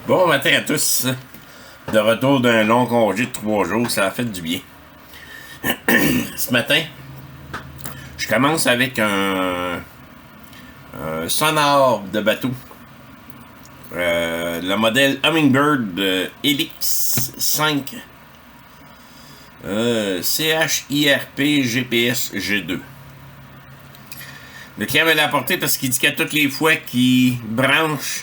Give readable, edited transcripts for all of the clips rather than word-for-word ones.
Bon matin à tous. De retour d'un long congé de 3 jours, ça a fait du bien. Ce matin, je commence avec un sonore de bateau. Le modèle Humminbird Helix 5 CHIRP GPS G2. Le client me l'a apporté parce qu'il dit qu'à toutes les fois qu'il branche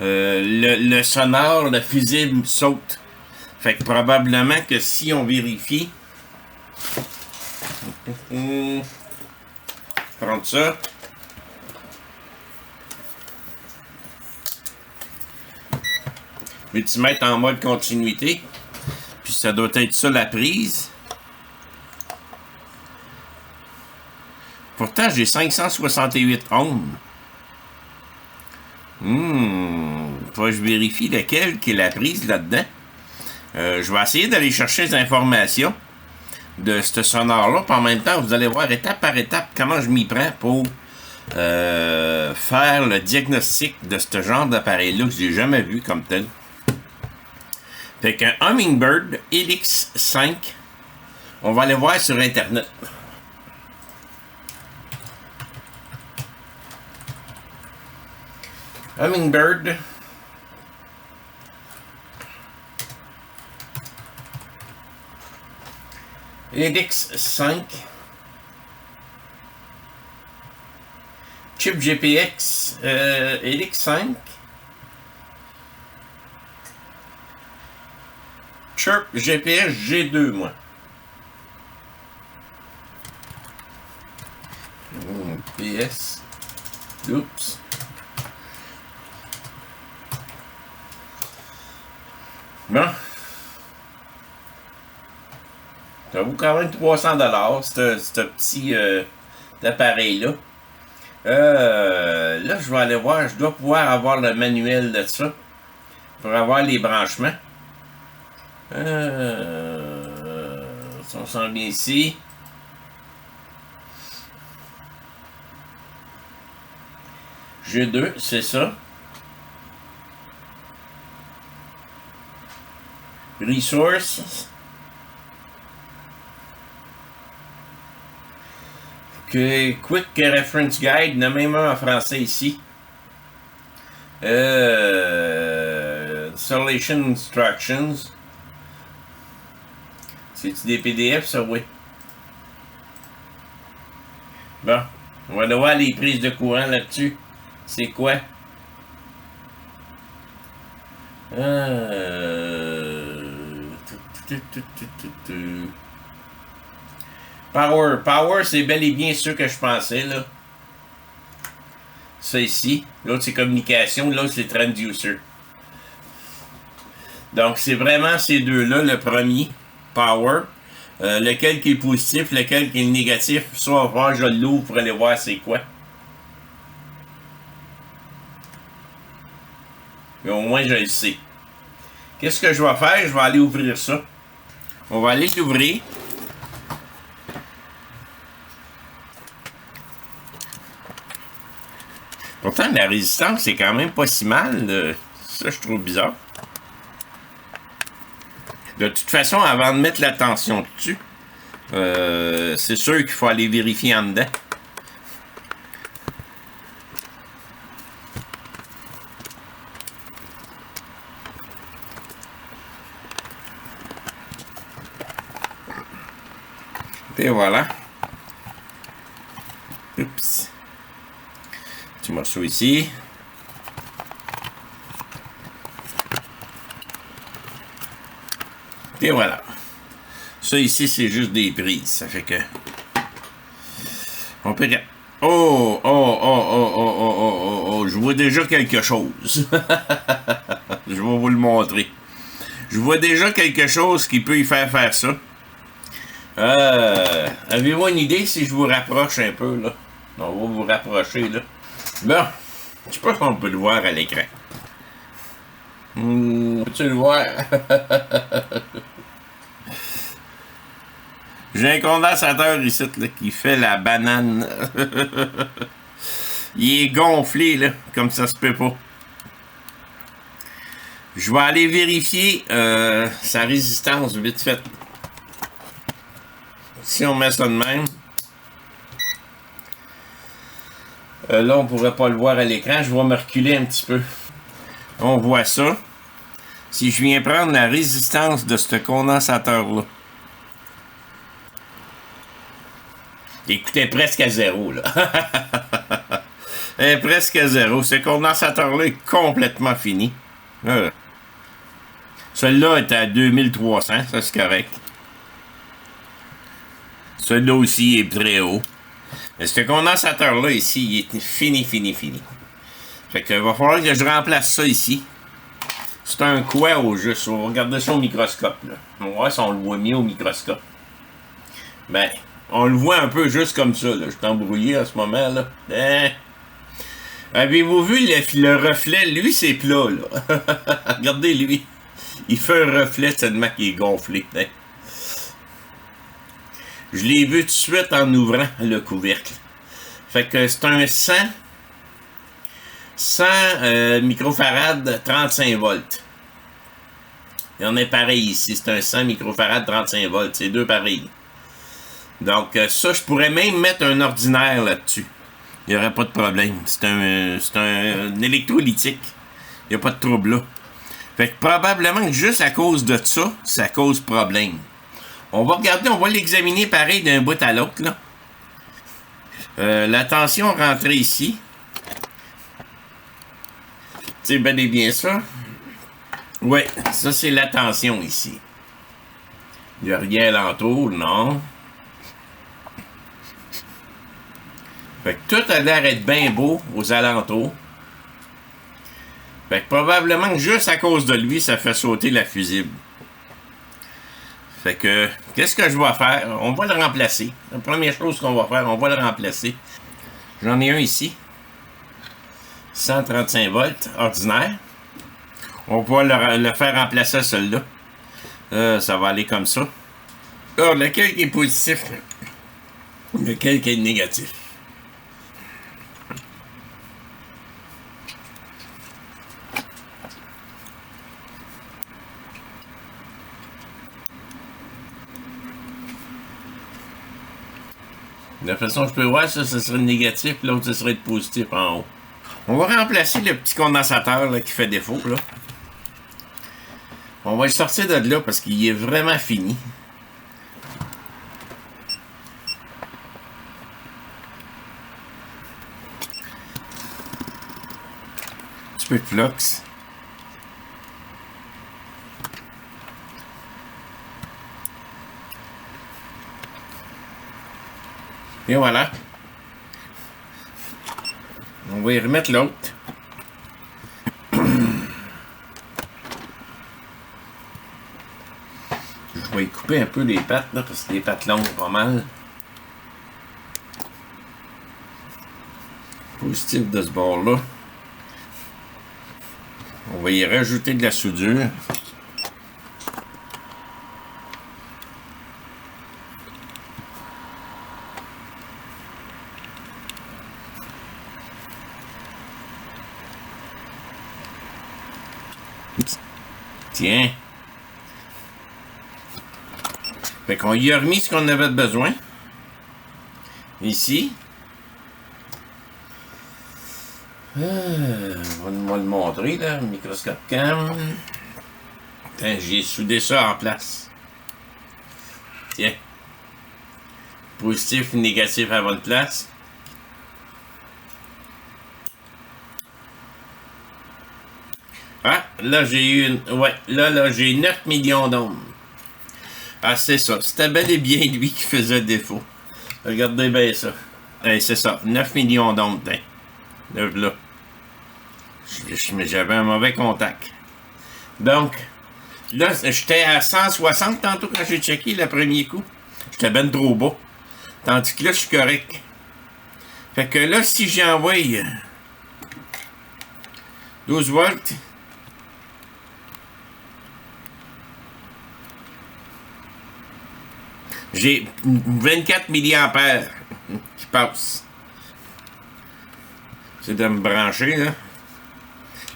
le sonore, le fusible saute. Fait que probablement que si on vérifie, prendre ça. Multimètre en mode continuité. Puis ça doit être ça la prise. Pourtant j'ai 568 ohms. Faut que je vérifie laquelle qui est la prise là-dedans. Je vais essayer d'aller chercher les informations de ce sonore-là. Puis en même temps, vous allez voir étape par étape comment je m'y prends pour faire le diagnostic de ce genre d'appareil-là que j'ai jamais vu comme tel. Fait qu'un Humminbird Helix 5, on va aller voir sur Internet. Humminbird Helix 5 Chip GPX Helix 5 Chirp GPS G2 moi. PS. Oups. Bon. Ça vaut quand même 300$, ce petit appareil-là. Là, je vais aller voir. Je dois pouvoir avoir le manuel de ça. Pour avoir les branchements. Si on s'en vient ici. G2, c'est ça. Resources. Quick Reference Guide, il y en a même un en français ici. Installation Instructions. C'est-tu des PDF, ça, oui? Bon, on va aller voir les prises de courant là-dessus. C'est quoi? Power, c'est bel et bien ce que je pensais, là. Ça ici. L'autre, c'est communication. L'autre, c'est transducer. Donc, c'est vraiment ces deux-là. Le premier, Power. Lequel qui est positif, lequel qui est négatif. Soit on va voir, je l'ouvre pour aller voir c'est quoi. Mais au moins, je le sais. Qu'est-ce que je vais faire? Je vais aller ouvrir ça. On va aller l'ouvrir. Pourtant, la résistance, c'est quand même pas si mal. Ça, je trouve bizarre. De toute façon, avant de mettre la tension dessus, c'est sûr qu'il faut aller vérifier en dedans. Et voilà. Oups. Petit morceau ici. Et voilà. Ça ici, c'est juste des prises. Ça fait que... On peut... Oh, je vois déjà quelque chose. Je vais vous le montrer. Je vois déjà quelque chose qui peut y faire ça. Avez-vous une idée si je vous rapproche un peu, là? On va vous rapprocher, là. Bon, je sais pas si on peut le voir à l'écran. Peux-tu le voir? J'ai un condensateur ici là, qui fait la banane. Il est gonflé, là, comme ça se peut pas. Je vais aller vérifier sa résistance vite fait. Si on met ça de même. Là, on ne pourrait pas le voir à l'écran. Je vais me reculer un petit peu. On voit ça. Si je viens prendre la résistance de ce condensateur-là. Écoutez, presque à zéro, là. Presque à zéro. Ce condensateur-là est complètement fini. Celui-là est à 2300, ça c'est correct. Celui-là aussi est très haut. Mais ce condensateur-là ici, il est fini. Fait que va falloir que je remplace ça ici. C'est un quoi au juste? On va regarder ça au microscope, là. On va voir si on le voit mieux au microscope. Ben, on le voit un peu juste comme ça, là. Je suis embrouillé en ce moment, là. Avez-vous vu le reflet? Lui, c'est plat, là. Regardez, lui. Il fait un reflet tellement qu'il est gonflé. Hein? Je l'ai vu tout de suite en ouvrant le couvercle. Fait que c'est un 100 microfarad 35 volts. Il y en a pareil ici. C'est un 100 microfarad 35 volts. C'est deux pareils. Donc ça, je pourrais même mettre un ordinaire là-dessus. Il n'y aurait pas de problème. C'est un électrolytique. Il n'y a pas de trouble là. Fait que probablement que juste à cause de ça, ça cause problème. On va regarder, on va l'examiner pareil d'un bout à l'autre, là. La tension rentrée ici. C'est bel et bien ça. Oui, ça c'est la tension ici. Il n'y a rien alentour, non. Fait que tout a l'air d'être bien beau aux alentours. Fait que probablement que juste à cause de lui, ça fait sauter la fusible. Fait que, qu'est-ce que je vais faire? On va le remplacer. La première chose qu'on va faire, on va le remplacer. J'en ai un ici. 135 volts, ordinaire. On va le faire remplacer à celui-là. Ça va aller comme ça. Alors, lequel qui est positif? Lequel qui est négatif? De la façon que je peux voir, ça serait le négatif, l'autre, ce serait le positif en haut. On va remplacer le petit condensateur là, qui fait défaut. Là. On va le sortir de là parce qu'il est vraiment fini. Un petit peu de flux. Et voilà. On va y remettre l'autre. Je vais y couper un peu les pattes, là, parce que les pattes longues, pas mal. Positif de ce bord-là. On va y rajouter de la soudure. Tiens. Fait qu'on y a remis ce qu'on avait besoin. Ici. On va le montrer, là. Microscope cam. J'ai soudé ça en place. Tiens. Positif et négatif à la bonne place. Ah, là j'ai eu une... Ouais, là j'ai 9 millions d'ohms. Ah, c'est ça. C'était bel et bien lui qui faisait défaut. Regardez bien ça. Hey, c'est ça. 9 millions d'ohms. Là. J'avais un mauvais contact. Donc, là, j'étais à 160 tantôt quand j'ai checké le premier coup. J'étais ben trop bas. Tandis que là, je suis correct. Fait que là, si j'envoie 12 volts... J'ai 24 milliampères qui passent. C'est de me brancher, là.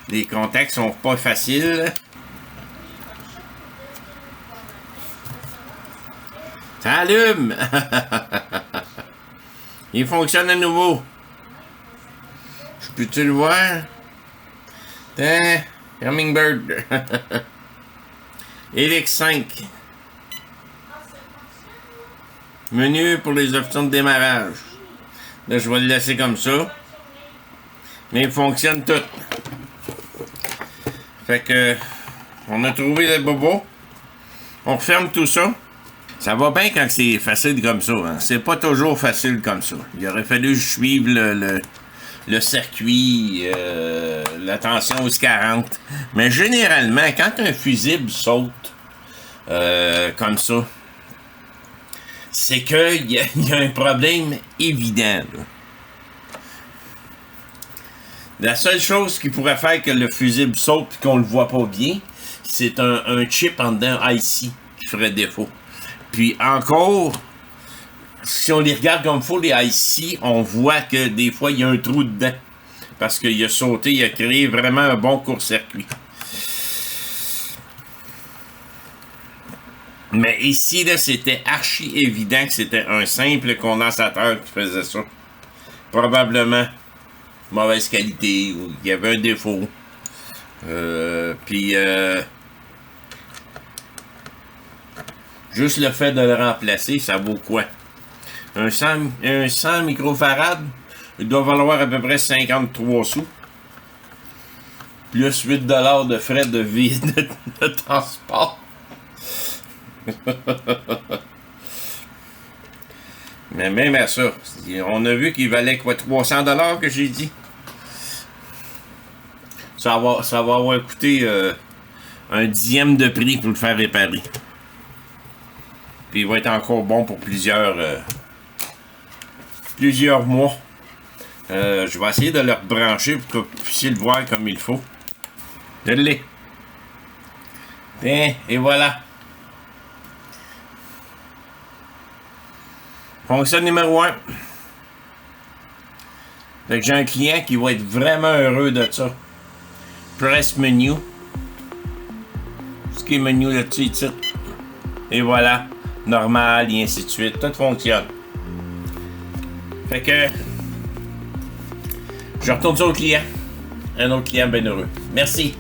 Les contacts sont pas faciles. Ça allume! Il fonctionne à nouveau. Je peux-tu le voir? Hummingbird. Helix 5. Menu pour les options de démarrage. Là, je vais le laisser comme ça. Mais il fonctionne tout. Fait que, on a trouvé le bobo. On referme tout ça. Ça va bien quand c'est facile comme ça. Hein. C'est pas toujours facile comme ça. Il aurait fallu que je suive le circuit, la tension aux 40. Mais généralement, quand un fusible saute comme ça, c'est qu'il y a un problème évident. Là. La seule chose qui pourrait faire que le fusible saute et qu'on le voit pas bien, c'est un chip en dedans IC qui ferait défaut. Puis encore, si on les regarde comme il faut, les IC, on voit que des fois, il y a un trou dedans. Parce qu'il a sauté, il a créé vraiment un bon court-circuit. Mais ici, là, c'était archi évident que c'était un simple condensateur qui faisait ça. Probablement mauvaise qualité ou il y avait un défaut. Puis juste le fait de le remplacer, ça vaut quoi? Un 100 microfarades, il doit valoir à peu près 53 sous. Plus 8 $ de frais de transport. Mais même à ça, on a vu qu'il valait quoi, 300 $ que j'ai dit. Ça va avoir coûté un dixième de prix pour le faire réparer. Puis il va être encore bon pour plusieurs mois. Je vais essayer de le rebrancher pour que vous puissiez le voir comme il faut. Je l'ai. Et voilà. Fonction numéro 1. Fait que j'ai un client qui va être vraiment heureux de ça. Press menu. Ce qui est menu là-dessus, ici. Et voilà. Normal, et ainsi de suite. Tout fonctionne. Fait que je retourne sur le client. Un autre client bien heureux. Merci.